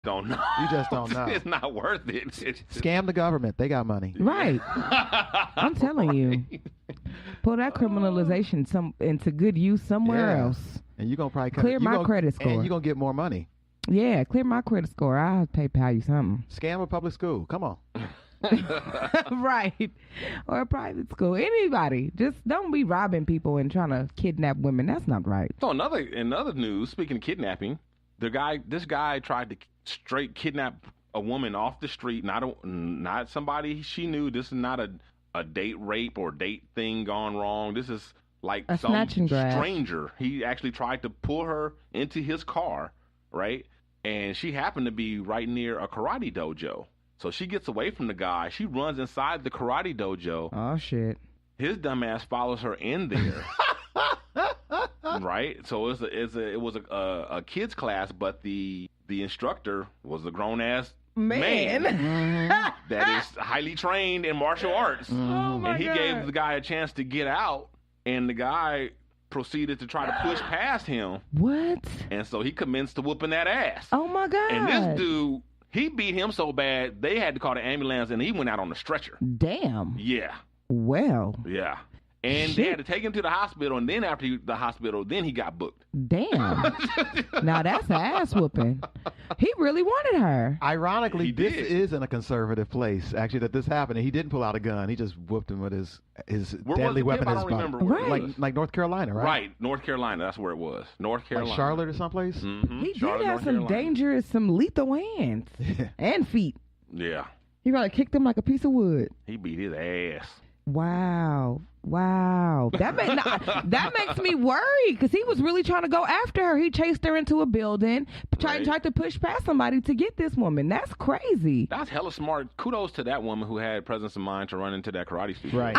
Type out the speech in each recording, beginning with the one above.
Don't know. You just don't know. It's not worth it. Scam the government. They got money. Right. I'm telling you. Put that criminalization into good use somewhere else. And you're going to probably clear my credit score. And you're going to get more money. Yeah, clear my credit score. I'll PayPal you something. Scam a public school. Come on. Right. Or a private school. Anybody. Just don't be robbing people and trying to kidnap women. That's not right. So in other news, speaking of kidnapping, this guy tried to straight kidnap a woman off the street, not somebody she knew. This is not a date rape or date thing gone wrong. This is like some stranger. He actually tried to pull her into his car, right? And she happened to be right near a karate dojo. So she gets away from the guy. She runs inside the karate dojo. Oh, shit. His dumbass follows her in there. Right? So it was a kid's class, but the instructor was a grown-ass man that is highly trained in martial arts. Oh my and he God. gave the guy a chance to get out, and the guy proceeded to try to push past him. What? And so he commenced to whooping that ass. Oh, my God. And this dude, he beat him so bad, they had to call the ambulance, and he went out on the stretcher. Damn. Yeah. Well. Yeah. And they had to take him to the hospital, and then after the hospital, then he got booked. Damn. Now that's an ass whooping. He really wanted her. Ironically, this isn't a conservative place, actually, that this happened. He didn't pull out a gun. He just whooped him with his deadly weapon in his body. Right. Like North Carolina, right? Right. North Carolina. That's where it was. North Carolina. Like Charlotte or someplace? Mm-hmm. He Charlotte, did have North some Carolina. dangerous, some lethal hands and feet. Yeah. He probably kicked him like a piece of wood. He beat his ass. Wow. That makes me worried because he was really trying to go after her. He chased her into a building, tried to push past somebody to get this woman. That's crazy. That's hella smart. Kudos to that woman who had presence of mind to run into that karate studio. Right.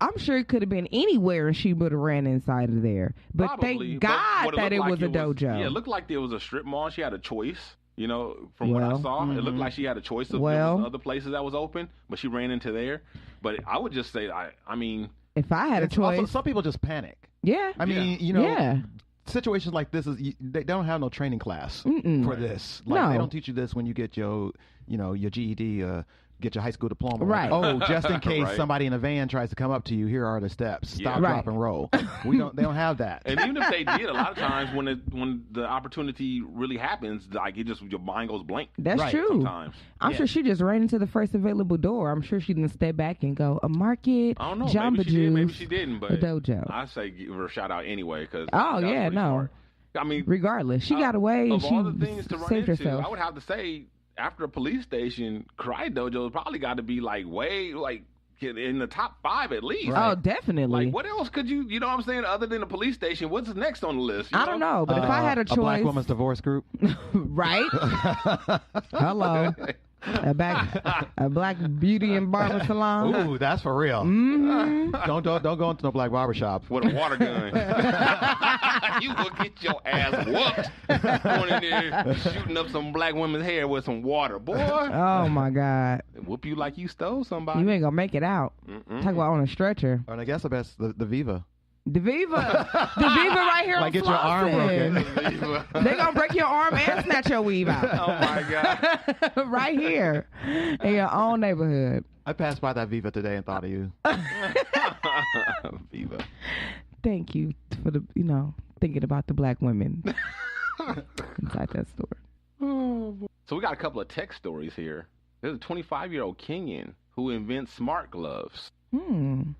I'm sure it could have been anywhere and she would have ran inside of there. But Probably, thank God that it was a dojo. Yeah, it looked like there was a strip mall. She had a choice. You know, from what I saw, it looked like she had a choice of there was other places that was open, but she ran into there. But I would just say, I mean, if I had a choice, also, some people just panic. Yeah, I mean, situations like this they don't have no training class for this. Like they don't teach you this when you get your GED. Get your high school diploma. Right. Oh, just in case somebody in a van tries to come up to you, here are the steps. Stop, drop, and roll. They don't have that. And even if they did, a lot of times when the opportunity really happens, like your mind goes blank. That's true. Sometimes. I'm sure she just ran into the first available door. I'm sure she didn't step back and go, a market, I don't know. Jamba Maybe she did, maybe she didn't, but a dojo. I say give her a shout out anyway because no. I mean, regardless, she got away and of all the things to run saved into, herself. I would have to say, after a police station, karate dojo probably got to be way in the top 5 at least. Right. Oh, definitely. Like, what else could you know what I'm saying, other than a police station? What's next on the list? I don't know, but if I had a choice. A black woman's divorce group. Right? Hello. A black beauty and barber salon. Ooh, that's for real. Mm-hmm. Don't go into no black barber shop with a water gun. You will get your ass whooped going in there shooting up some black women's hair with some water, boy. Oh my God! Whoop you like you stole somebody. You ain't gonna make it out. Talk about on a stretcher. And I guess the best the Viva. The Viva right here. Like get your arm broken. They gonna break your arm and snatch your weave out. Oh my God! Right here in your own neighborhood. I passed by that Viva today and thought of you. Viva. Thank you for thinking about the black women inside that store. So we got a couple of tech stories here. There's a 25-year-old Kenyan who invents smart gloves.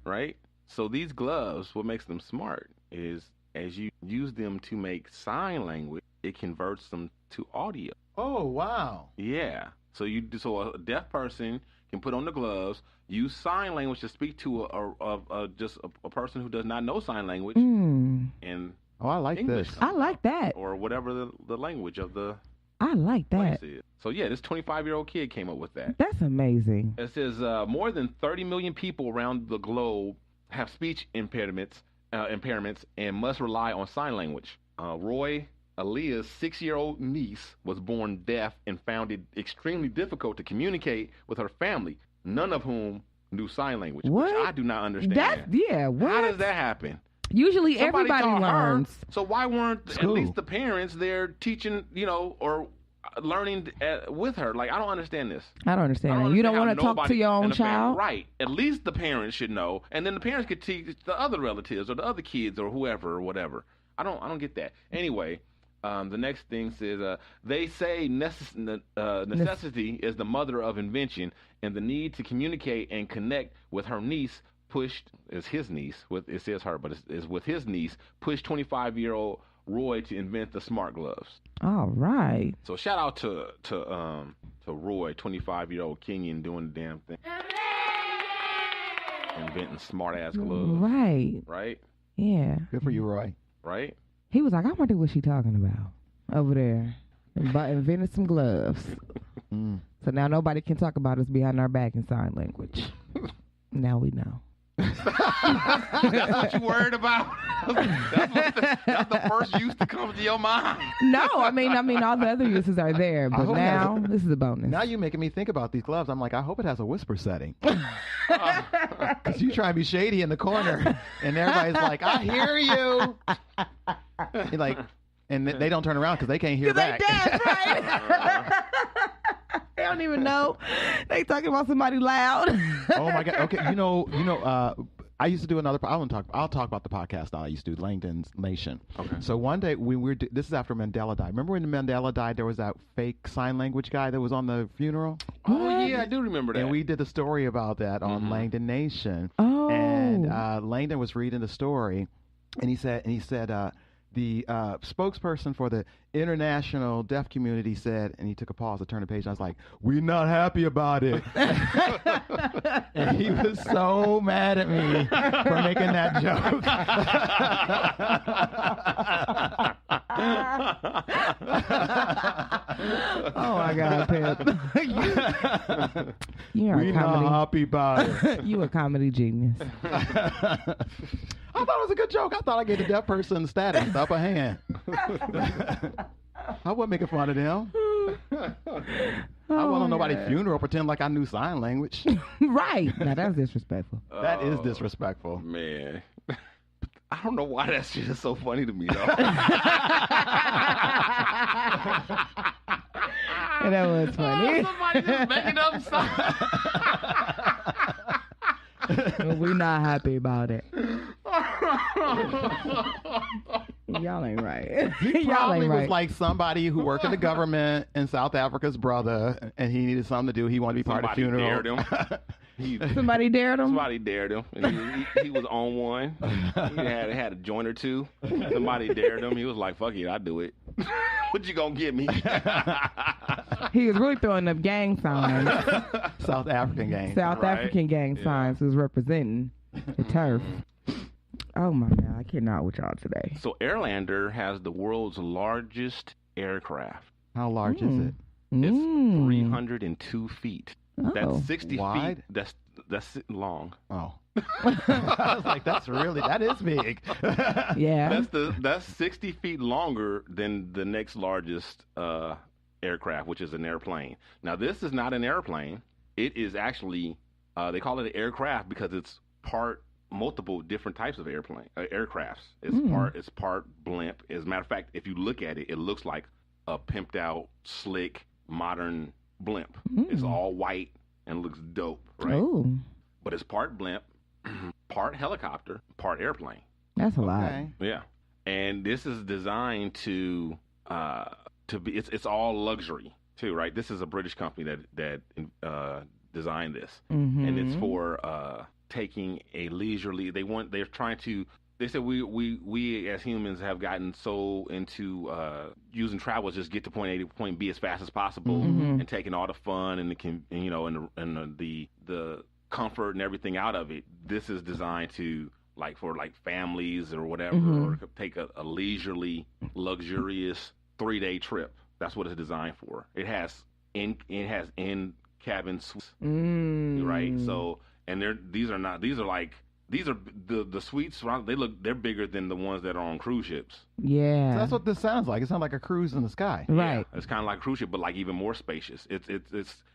Right? So these gloves, what makes them smart is as you use them to make sign language, it converts them to audio. Oh, wow. Yeah. So a deaf person can put on the gloves, use sign language to speak to a person who does not know sign language. And I like English this. I like that. Or whatever the language of the I like that. place is. So yeah, this 25-year-old kid came up with that. That's amazing. It says more than 30 million people around the globe have speech impairments and must rely on sign language. Roy Aaliyah's 6-year-old niece was born deaf and found it extremely difficult to communicate with her family, none of whom knew sign language, what? which I do not understand. What? How does that happen? Usually Somebody everybody taught learns. her, so why weren't at least the parents there teaching, or learning with her. Like, I don't understand this. I don't understand. You don't want to talk to your own child? Right. At least the parents should know, and then the parents could teach the other relatives or the other kids or whoever or whatever. I don't get that. Anyway, the next thing says, they say necessity is the mother of invention, and the need to communicate and connect with her niece pushed, is his niece, it says her, but it's with his niece, pushed 25-year-old Roy to invent the smart gloves. All right. So shout out to Roy, 25-year-old Kenyan, doing the damn thing. Inventing smart-ass gloves. Right. Right? Yeah. Good for you, Roy. Right? He was like, I wonder what she talking about over there. Invented some gloves. So now nobody can talk about us behind our back in sign language. Now we know. That's what you worried about? That's the first use that comes to your mind. No, I mean, all the other uses are there, but now this is a bonus. Now you're making me think about these gloves. I'm like, I hope it has a whisper setting. Because you try and be shady in the corner, and everybody's like, I hear you. You're like, and they don't turn around because they can't hear back. They deaf, right? They don't even know. They talking about somebody loud. Oh my God. Okay. I used to do another. I'll talk about the podcast that I used to do, Langdon's Nation. Okay. So one day this is after Mandela died. Remember when Mandela died? There was that fake sign language guy that was on the funeral. Oh yeah, I do remember that. And we did a story about that on Langdon Nation. Oh. And Langdon was reading the story, and he said. The spokesperson for the international deaf community said, and he took a pause to turn the page, and I was like, we're not happy about it. And he was so mad at me for making that joke. Oh, my God, Pip. We're not happy about it. You a comedy genius. I thought it was a good joke. I thought I gave the deaf person status, the upper hand. I wasn't making fun of them. I wasn't on nobody's funeral pretend like I knew sign language. Right. Now, that's disrespectful. That is disrespectful. Man. I don't know why that shit is so funny to me, though. That was funny. Somebody just making up something. We're not happy about it. Y'all ain't right. He probably was like somebody who worked in the government and South Africa's brother, and he needed something to do. He wanted to be part of the funeral. Dared him. Somebody dared him? Somebody dared him. And he was on one. He had a joint or two. Somebody dared him. He was like, fuck it, I'll do it. What you gonna get me? He was really throwing up gang signs. South African gang. African gang signs. He was representing the turf. Oh my God, I cannot with y'all today. So Airlander has the world's largest aircraft. How large is it? It's 302 feet. Oh. That's 60 wide? feet. That's long. Oh. I was like, that is big. Yeah. That's 60 feet longer than the next largest aircraft, which is an airplane. Now, this is not an airplane. It is actually, they call it an aircraft because it's multiple different types of aircrafts. It's part blimp. As a matter of fact, if you look at it, it looks like a pimped out, slick, modern blimp. It's all white and looks dope, right? Ooh. But it's part blimp, part helicopter, part airplane. That's a lot. Yeah. And this is designed to be, it's all luxury too, right? This is a British company that designed this. And it's for taking a leisurely, they said we as humans have gotten so into using travel just get to point A to point B as fast as possible and taking all the fun and the comfort and everything out of it. This is designed to for families or whatever, or take a leisurely, luxurious 3-day trip. That's what it's designed for. It has in cabin suites, right? So these are the suites. They're bigger than the ones that are on cruise ships. Yeah, so that's what this sounds like. It sounds like a cruise in the sky. Right. Yeah, it's kind of like a cruise ship, but even more spacious. It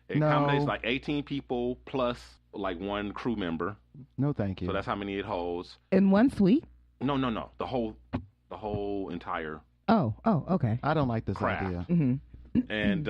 accommodates 18 people plus one crew member. No, thank you. So that's how many it holds. In one suite? No. The whole entire. Oh, okay. I don't like this craft. idea. and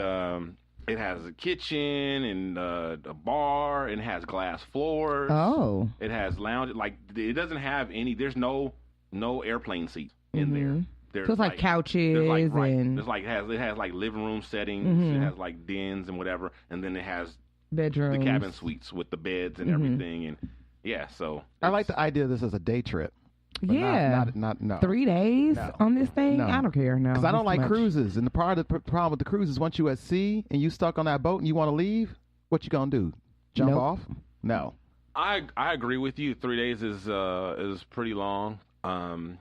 it has a kitchen and a bar, and it has glass floors. Oh. It has lounge. Like, it doesn't have any. There's no airplane seats in there. There's So it's like couches there's like, and there's like it has like living room settings. It has like dens and whatever, and then it has bedrooms, the cabin suites with the beds and everything. And yeah, so I like the idea of this as a day trip. But yeah, not no. 3 days on this thing. No. I don't care. No, Because I don't that's like much. cruises, and the problem with the cruise is once you at sea and you stuck on that boat and you want to leave, what you gonna do? Jump Nope. off? No. I agree with you. 3 days is pretty long. On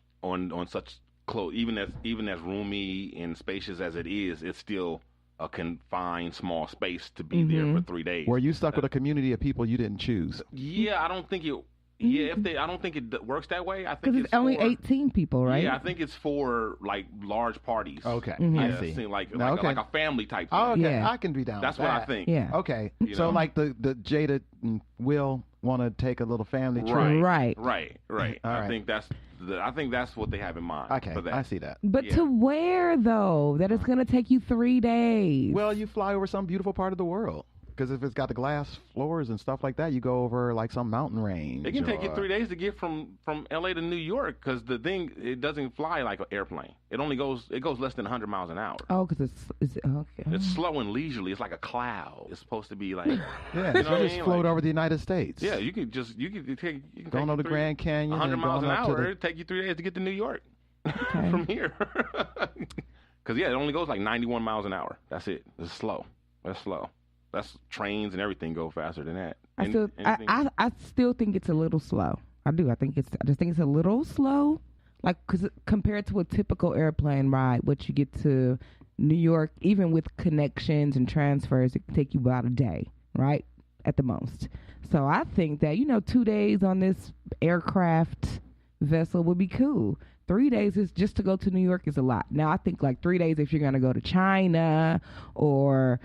such close, even as roomy and spacious as it is, it's still a confined small space to be there for 3 days. Were you stuck with a community of people you didn't choose? Yeah, I don't think it. Yeah, I don't think it works that way. I think Because it's only for, 18 people, right? Yeah, I think it's for like large parties. Okay, Yeah, I see. like okay. like a family type thing. Oh, okay, Yeah. I can be down. That's with what that. I think. Yeah. Okay, You so know? like the Jada and Will want to take a little family trip. Right. Right. Right. All I right. think that's what they have in mind. Okay, for that. I see that. But Yeah. to where though? That it's gonna take you 3 days. Well, you fly over some beautiful part of the world. Because if it's got the glass floors and stuff like that, you go over like some mountain range. It can take you or- 3 days to get from LA to New York because the thing, it doesn't fly like an airplane. It goes less than 100 miles an hour. Oh, because it's okay. It's slow and leisurely. It's like a cloud. It's supposed to be like, Yeah, You you know what I just mean? float like- over the United States. yeah, you can take Going over the Grand Canyon. 100 and miles going an up to hour. the- It'd take you 3 days to get to New York Okay. from here. Because yeah, it only goes like 91 miles an hour. That's it. It's slow. That's slow. That's trains and everything go faster than that. I still think it's a little slow. I do. I just think it's a little slow. Like, because compared to a typical airplane ride, what you get to New York, even with connections and transfers, it can take you about a day, right? At the most. So I think that, 2 days on this aircraft vessel would be cool. 3 days is just to go to New York is a lot. Now, I think like 3 days if you're going to go to China or,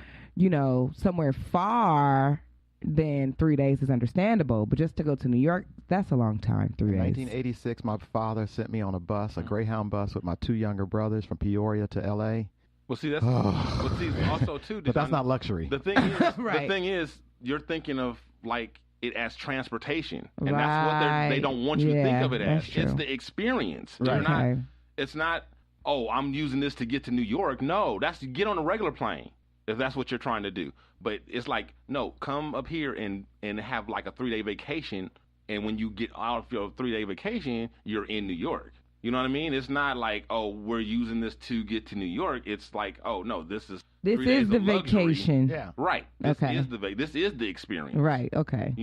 somewhere far, then 3 days is understandable. But just to go to New York, that's a long time, 3 In days. 1986, my father sent me on a bus, a Greyhound bus, with my 2 younger brothers from Peoria to L.A. Well, see, also too. But that's not luxury. The thing is, Right. you're thinking of like it as transportation, and Right. that's what they don't want you to think of it as. that's true. It's the experience. Right. You're not. Okay. It's not. Oh, I'm using this to get to New York. No, that's to get on a regular plane if that's what you're trying to do. But it's like, no, come up here and have like a 3-day vacation, and when you get out of your 3-day vacation, you're in New York. You know what I mean? It's not like, oh, we're using this to get to New York. It's like, oh no, this is 3 days is the of luxury. vacation. Yeah. Right. This Okay. this is the experience. Right. Okay.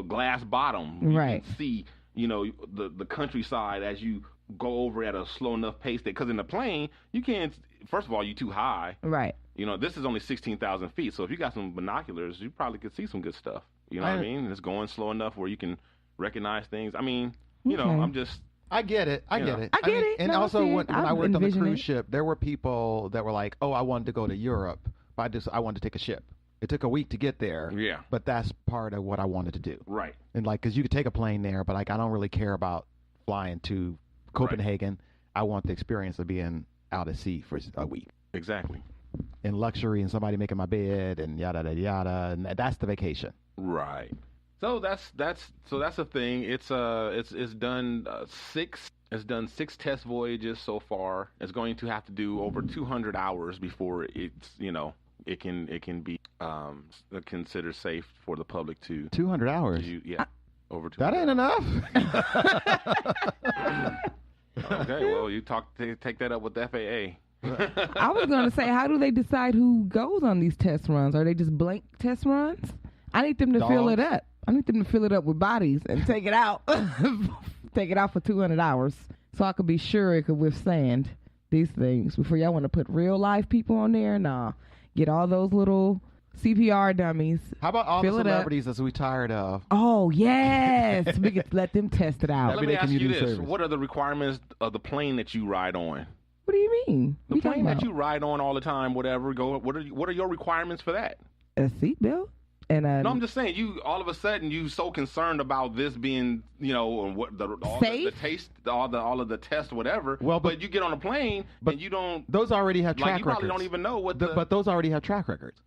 Glass bottom. You Right. can see, the countryside as you go over at a slow enough pace because in the plane, you can't, first of all, you're too high. Right. This is only 16,000 feet. So if you got some binoculars, you probably could see some good stuff. You know what I mean? And it's going slow enough where you can recognize things. I mean, Okay. I'm just, I get it. I You get know. it. I get mean, it. And No, I also, see when it. I I worked on the envision cruise it. ship, there were people that were like, "Oh, I wanted to go to Europe, but I wanted to take a ship." It took a week to get there. Yeah. But that's part of what I wanted to do. right. And like, because you could take a plane there, but like, I don't really care about flying to Copenhagen. I want the experience of being out at sea for a week Exactly. in luxury and somebody making my bed and yada yada yada, and that's the vacation. Right. So that's a thing. It's done 6. It's done 6 test voyages so far. It's going to have to do over 200 hours before it's it can be considered safe for the public to 200 hours. over 200. That ain't enough. Okay, well you take that up with the FAA. I was going to say, how do they decide who goes on these test runs? Are they just blank test runs? I need them to fill it Dogs. up. I need them to fill it up with bodies and take it out. Take it out for 200 hours so I could be sure it could withstand these things. Before y'all want to put real life people on there, nah. Get all those little CPR dummies. How about all Fill the it up. celebrities that we tired of? Oh, yes. We could let them test it out. Let me Everyday ask you community this: service. what are the requirements of the plane that you ride on? What do you mean? The What you plane talking that about? you ride on all the time, whatever. What are your requirements for that? A seatbelt? No, I'm just saying, you all of a sudden you so concerned about this being, what all the taste, all of the tests, whatever. Well, but you get on a plane and you don't. Those already have track you records. probably don't even know what. But those already have track records.